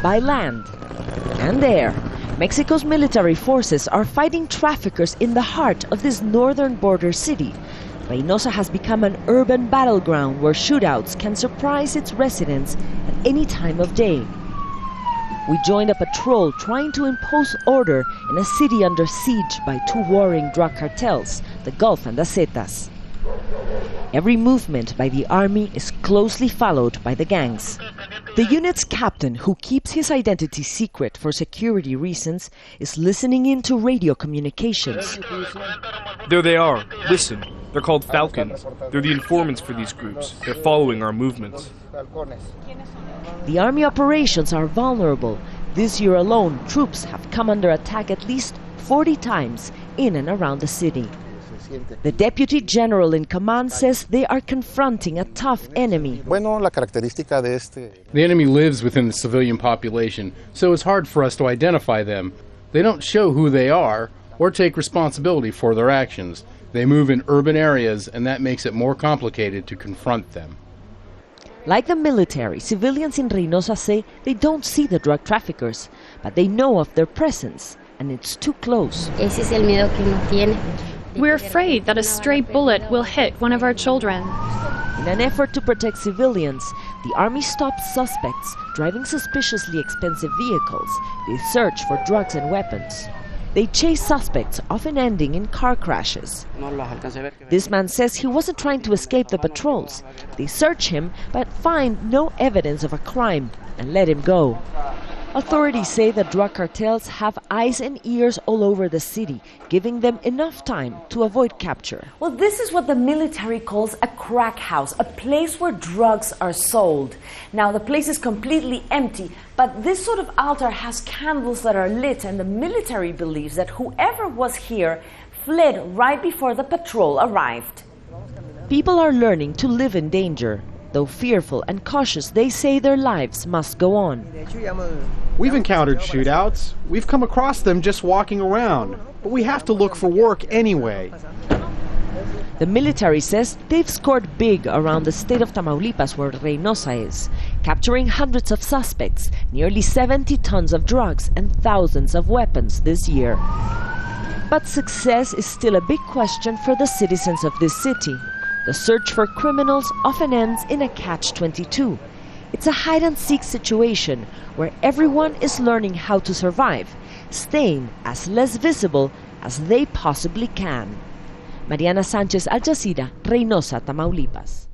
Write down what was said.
by land and air. Mexico's military forces are fighting traffickers in the heart of this northern border city. Reynosa has become an urban battleground where shootouts can surprise its residents at any time of day. We joined a patrol trying to impose order in a city under siege by two warring drug cartels, the Gulf and the Zetas. Every movement by the army is closely followed by the gangs. The unit's captain, who keeps his identity secret for security reasons, is listening in to radio communications. There they are. Listen. They're called Falcons. They're the informants for these groups. They're following our movements. The army operations are vulnerable. This year alone, troops have come under attack at least 40 times in and around the city. The deputy general in command says they are confronting a tough enemy. The enemy lives within the civilian population, so it's hard for us to identify them. They don't show who they are or take responsibility for their actions. They move in urban areas, and that makes it more complicated to confront them. Like the military, civilians in Reynosa say they don't see the drug traffickers, but they know of their presence, and it's too close. We're afraid that a stray bullet will hit one of our children. In an effort to protect civilians, the army stops suspects driving suspiciously expensive vehicles. They search for drugs and weapons. They chase suspects, often ending in car crashes. This man says he wasn't trying to escape the patrols. They search him, but find no evidence of a crime and let him go. Authorities say the drug cartels have eyes and ears all over the city, giving them enough time to avoid capture. Well, this is what the military calls a crack house, a place where drugs are sold. Now, the place is completely empty, but this sort of altar has candles that are lit, and the military believes that whoever was here fled right before the patrol arrived. People are learning to live in danger. Though fearful and cautious, they say their lives must go on. We've encountered shootouts. We've come across them just walking around. But we have to look for work anyway. The military says they've scored big around the state of Tamaulipas, where Reynosa is, capturing hundreds of suspects, nearly 70 tons of drugs, and thousands of weapons this year. But success is still a big question for the citizens of this city. The search for criminals often ends in a catch-22. It's a hide-and-seek situation where everyone is learning how to survive, staying as less visible as they possibly can. Mariana, Sanchez, Jazeera, Reynosa, Tamaulipas.